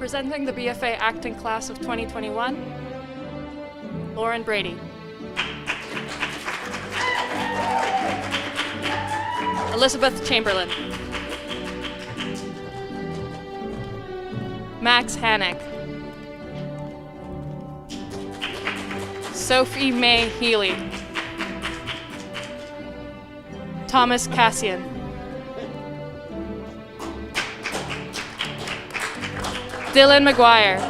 Representing the BFA acting class of 2021, Lauren Brady. Elizabeth Chamberlain. Max Hanic. Sophie May Healey. Thomas Kassian. Dylan Maguire.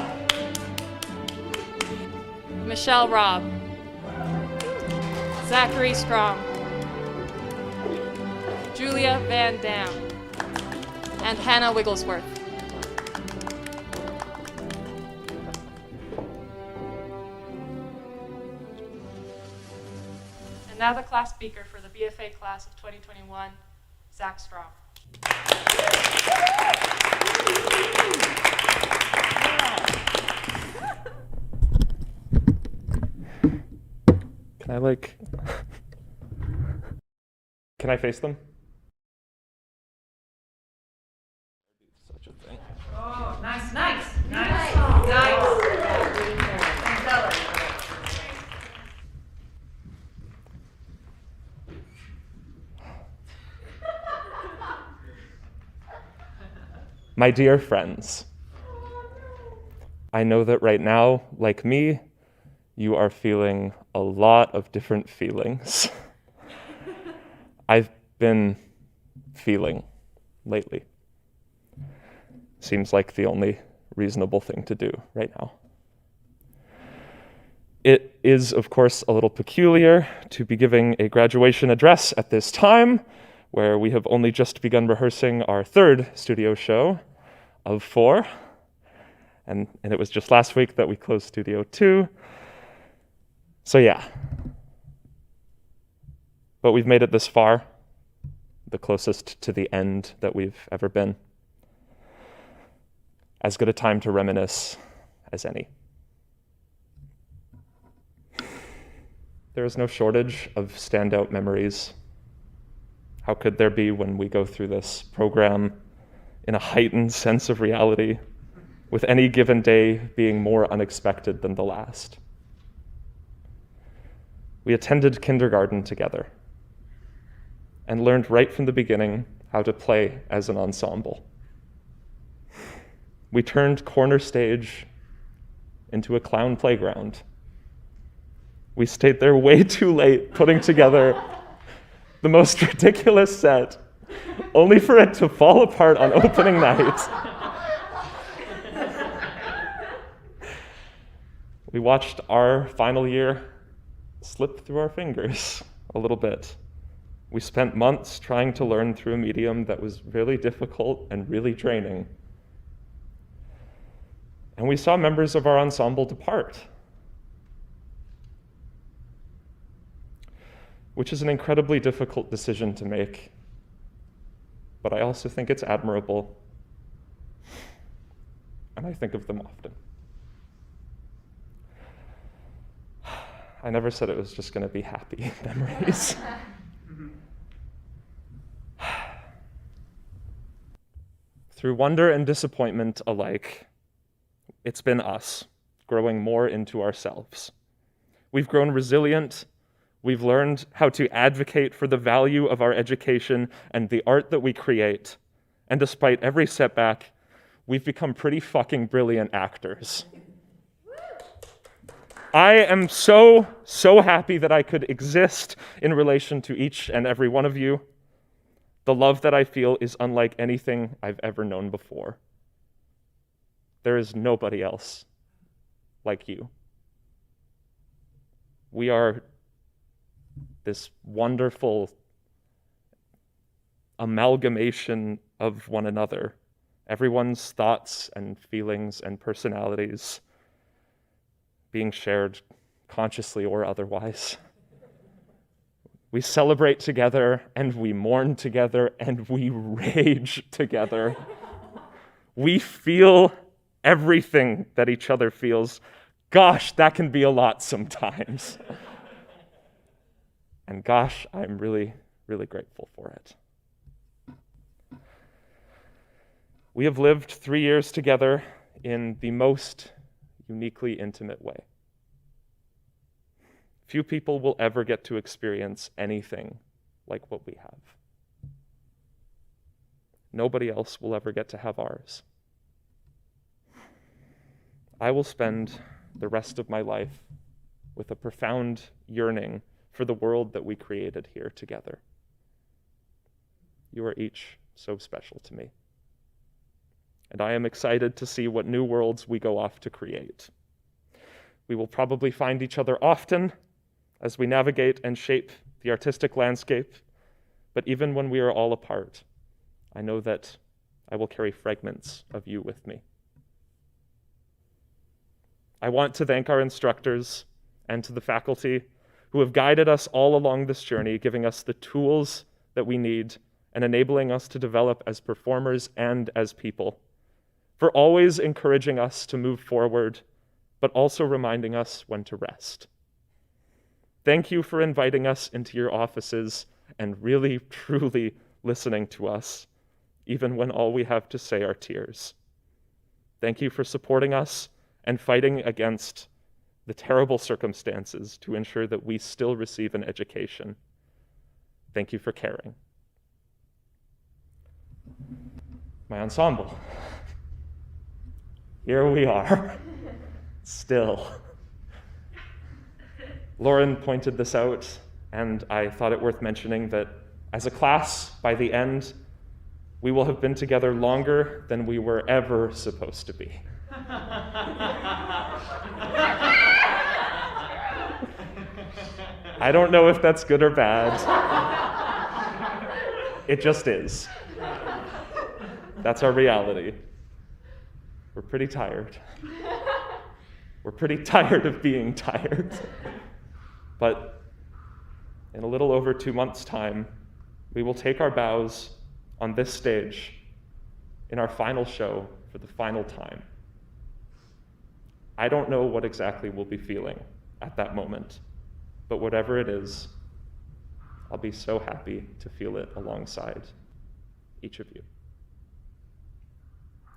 Michelle Robb. Zachary Strom. Julia Van Dam. And Hannah Wigglesworth. And now the class speaker for the BFA class of 2021, Zac Strom. Can I face them? Such a thing. Oh, nice. My dear friends, I know that right now, like me, you are feeling a lot of different feelings. I've been feeling lately. Seems like the only reasonable thing to do right now. It is, of course, a little peculiar to be giving a graduation address at this time, where we have only just begun rehearsing our third studio show of 4. And it was just last week that we closed Studio 2. So yeah. But we've made it this far, the closest to the end that we've ever been. As good a time to reminisce as any. There is no shortage of standout memories. How could there be when we go through this program in a heightened sense of reality, with any given day being more unexpected than the last? We attended kindergarten together and learned right from the beginning how to play as an ensemble. We turned corner stage into a clown playground. We stayed there way too late putting together the most ridiculous set, only for it to fall apart on opening night. We watched our final year slip through our fingers a little bit. We spent months trying to learn through a medium that was really difficult and really draining. And we saw members of our ensemble depart, which is an incredibly difficult decision to make, but I also think it's admirable, and I think of them often. I never said it was just going to be happy memories. Through wonder and disappointment alike, it's been us, growing more into ourselves. We've grown resilient. We've learned how to advocate for the value of our education and the art that we create. And despite every setback, we've become pretty fucking brilliant actors. I am so happy that I could exist in relation to each and every one of you. The love that I feel is unlike anything I've ever known before. There is nobody else like you. We are this wonderful amalgamation of one another, everyone's thoughts and feelings and personalities being shared consciously or otherwise. We celebrate together, and we mourn together, and we rage together. We feel everything that each other feels. Gosh, that can be a lot sometimes. And gosh, I'm really, really grateful for it. We have lived 3 years together in the most uniquely intimate way. Few people will ever get to experience anything like what we have. Nobody else will ever get to have ours. I will spend the rest of my life with a profound yearning for the world that we created here together. You are each so special to me. And I am excited to see what new worlds we go off to create. We will probably find each other often as we navigate and shape the artistic landscape, but even when we are all apart, I know that I will carry fragments of you with me. I want to thank our instructors and to the faculty who have guided us all along this journey, giving us the tools that we need and enabling us to develop as performers and as people, for always encouraging us to move forward, but also reminding us when to rest. Thank you for inviting us into your offices and really, truly listening to us, even when all we have to say are tears. Thank you for supporting us and fighting against the terrible circumstances to ensure that we still receive an education. Thank you for caring. My ensemble. Here we are, still. Lauren pointed this out, and I thought it worth mentioning that as a class, by the end, we will have been together longer than we were ever supposed to be. I don't know if that's good or bad. It just is. That's our reality. We're pretty tired. We're pretty tired of being tired. But in a little over 2 months' time, we will take our bows on this stage in our final show for the final time. I don't know what exactly we'll be feeling at that moment, but whatever it is, I'll be so happy to feel it alongside each of you.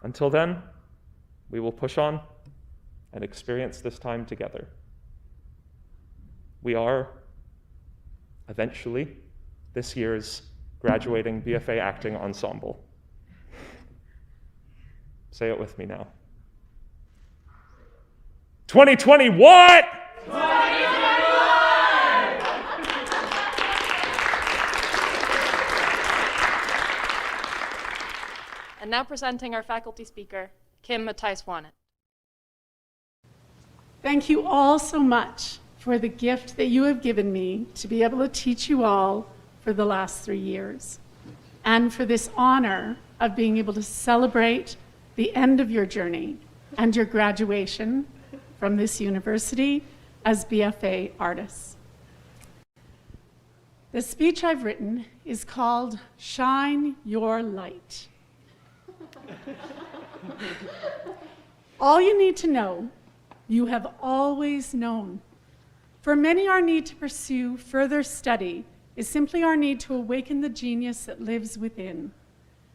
Until then, we will push on and experience this time together. We are, eventually, this year's graduating BFA acting ensemble. Say it with me now. 2020 what? 2021! And now presenting our faculty speaker, Kim Matthijs-Wanet. Thank you all so much for the gift that you have given me to be able to teach you all for the last 3 years, and for this honor of being able to celebrate the end of your journey and your graduation from this university as BFA artists. The speech I've written is called Shine Your Light. All you need to know, you have always known. For many, our need to pursue further study is simply our need to awaken the genius that lives within,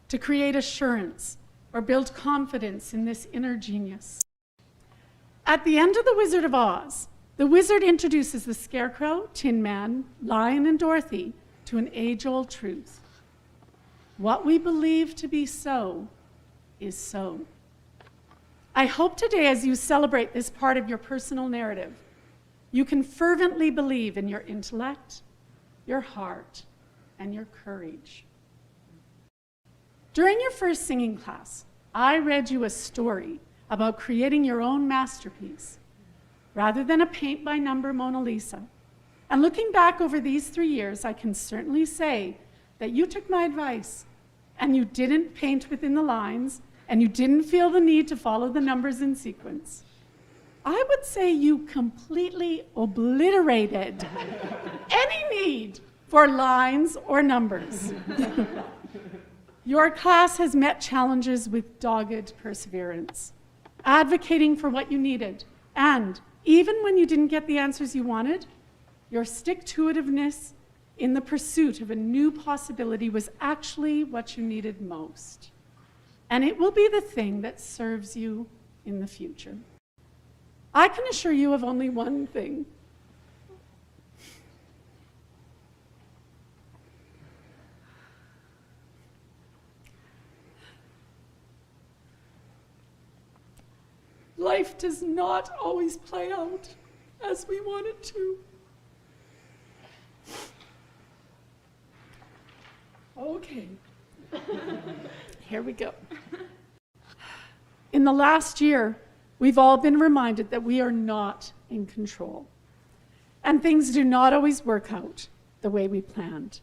to create assurance or build confidence in this inner genius. At the end of The Wizard of Oz, the wizard introduces the Scarecrow, Tin Man, Lion, and Dorothy to an age-old truth. What we believe to be so is so. I hope today, as you celebrate this part of your personal narrative, you can fervently believe in your intellect, your heart, and your courage. During your first singing class, I read you a story about creating your own masterpiece, rather than a paint-by-number Mona Lisa. And looking back over these 3 years, I can certainly say that you took my advice, and you didn't paint within the lines, and you didn't feel the need to follow the numbers in sequence. I would say you completely obliterated any need for lines or numbers. Your class has met challenges with dogged perseverance, advocating for what you needed, and even when you didn't get the answers you wanted, your stick-to-itiveness in the pursuit of a new possibility was actually what you needed most. And it will be the thing that serves you in the future. I can assure you of only one thing. Life does not always play out as we want it to. Okay, here we go. In the last year, we've all been reminded that we are not in control, and things do not always work out the way we planned.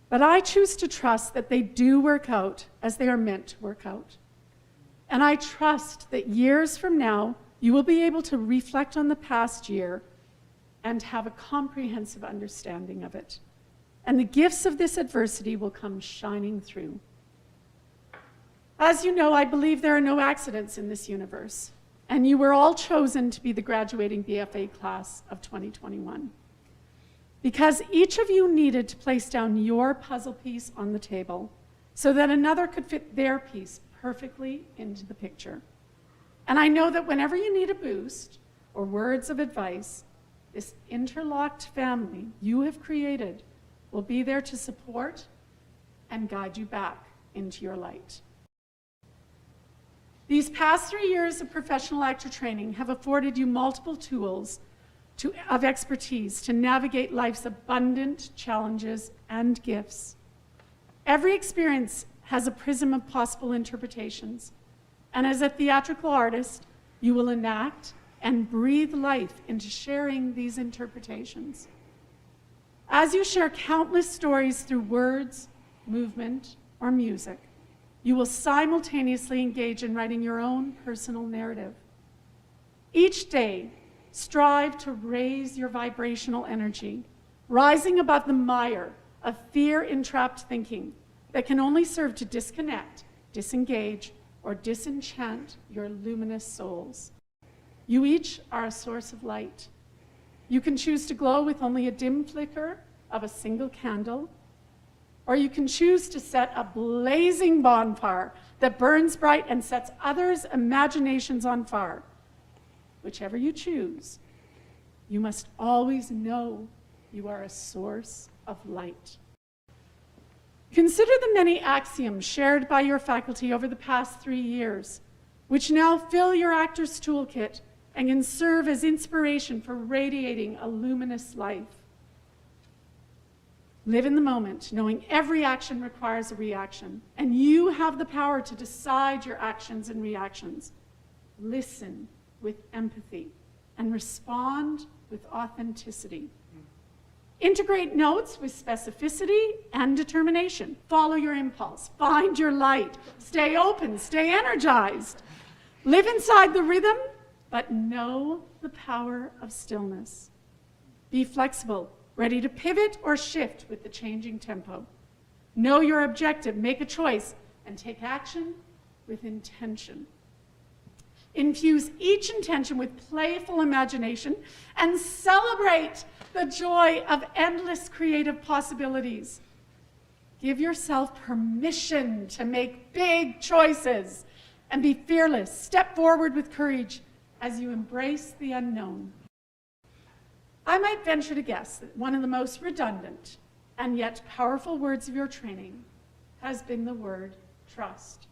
But I choose to trust that they do work out as they are meant to work out. And I trust that years from now, you will be able to reflect on the past year and have a comprehensive understanding of it. And the gifts of this adversity will come shining through. As you know, I believe there are no accidents in this universe, and you were all chosen to be the graduating BFA class of 2021. Because each of you needed to place down your puzzle piece on the table so that another could fit their piece perfectly into the picture. And I know that whenever you need a boost or words of advice, this interlocked family you have created will be there to support and guide you back into your light. These past 3 years of professional actor training have afforded you multiple tools of expertise to navigate life's abundant challenges and gifts. Every experience has a prism of possible interpretations, and as a theatrical artist, you will enact and breathe life into sharing these interpretations. As you share countless stories through words, movement, or music, you will simultaneously engage in writing your own personal narrative. Each day, strive to raise your vibrational energy, rising above the mire of fear-entrapped thinking that can only serve to disconnect, disengage, or disenchant your luminous souls. You each are a source of light. You can choose to glow with only a dim flicker of a single candle, or you can choose to set a blazing bonfire that burns bright and sets others' imaginations on fire. Whichever you choose, you must always know you are a source of light. Consider the many axioms shared by your faculty over the past 3 years, which now fill your actor's toolkit and can serve as inspiration for radiating a luminous life. Live in the moment, knowing every action requires a reaction, and you have the power to decide your actions and reactions. Listen with empathy and respond with authenticity. Integrate notes with specificity and determination. Follow your impulse, find your light, stay open, stay energized. Live inside the rhythm, but know the power of stillness. Be flexible, ready to pivot or shift with the changing tempo. Know your objective, make a choice, and take action with intention. Infuse each intention with playful imagination and celebrate the joy of endless creative possibilities. Give yourself permission to make big choices and be fearless. Step forward with courage as you embrace the unknown. I might venture to guess that one of the most redundant and yet powerful words of your training has been the word trust.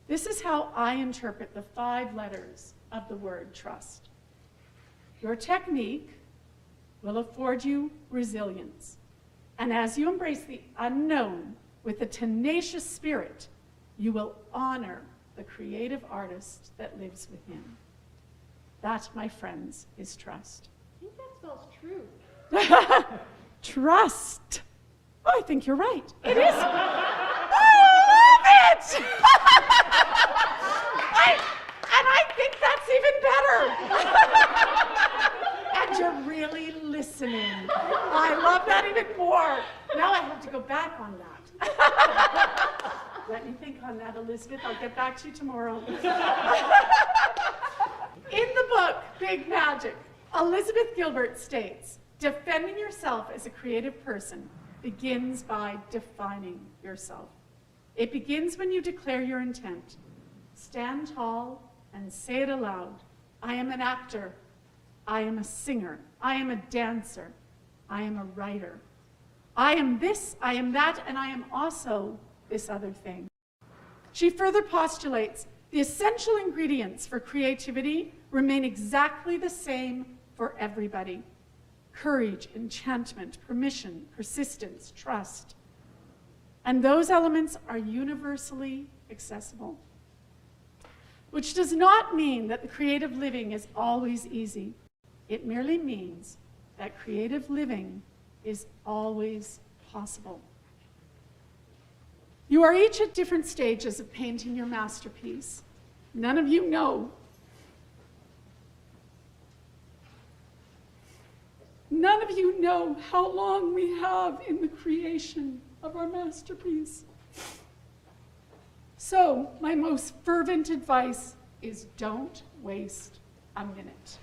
This is how I interpret the 5 letters of the word trust. Your technique will afford you resilience. And as you embrace the unknown with a tenacious spirit, you will honor the creative artist that lives within. That, my friends, is trust. I think that spells true. Trust. Oh, I think you're right. It is. I love it! And I think that's even better. And you're really listening. I love that even more. Now I have to go back on that. Let me think on that, Elizabeth. I'll get back to you tomorrow. In the book, Big Magic, Elizabeth Gilbert states, defending yourself as a creative person begins by defining yourself. It begins when you declare your intent. Stand tall and say it aloud. I am an actor. I am a singer. I am a dancer. I am a writer. I am this, I am that, and I am also this other thing. She further postulates the essential ingredients for creativity remain exactly the same for everybody. Courage, enchantment, permission, persistence, trust. And those elements are universally accessible. Which does not mean that the creative living is always easy. It merely means that creative living is always possible. You are each at different stages of painting your masterpiece. None of you know. None of you know how long we have in the creation of our masterpiece. So, my most fervent advice is don't waste a minute.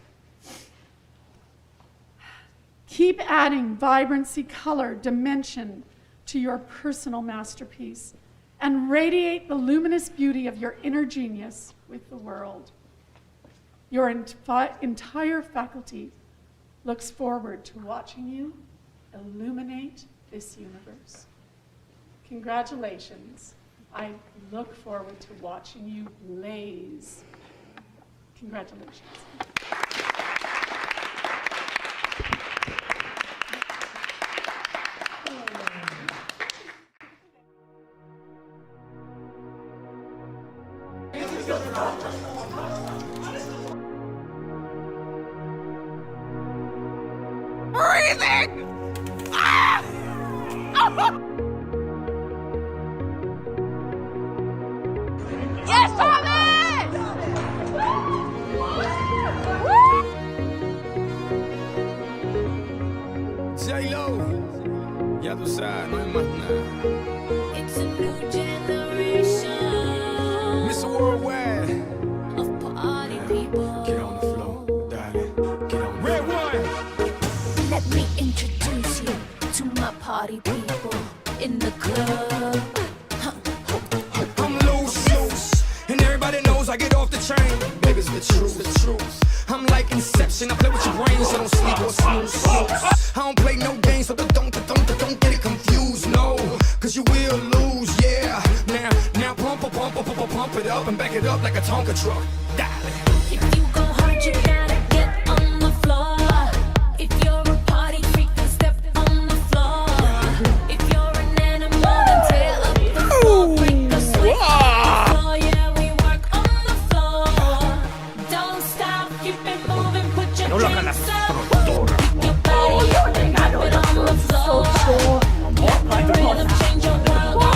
Keep adding vibrancy, color, dimension to your personal masterpiece and radiate the luminous beauty of your inner genius with the world. Your entire faculty looks forward to watching you illuminate this universe. Congratulations. I look forward to watching you blaze. Congratulations. Breathing! Ah! Yes, Thomas! J-Lo, ya tú sabes, no hay más nada. It's a new generation Mr. Worldwide, of party people. get on the floor, darling, get on the Red one! Let me introduce you to my party people in the club. I'm loose, and everybody knows I get off the train. Baby, it's the truth. I'm like Inception, I play with your brains, so don't sleep or snooze. I don't play no games, so don't get it confused, no. Cause you will lose, yeah. Now pump it up and back it up like a Tonka truck. Darling. If you go hard, you gotta get on the floor. If you're a party freak, then step on the floor. If you're an animal, then tear up the floor. Break the sweat on the floor. Yeah, we work on the floor. Don't stop, keep it moving, put your drinks up. Pick your body up and pop it on the floor. If you wanna change your world,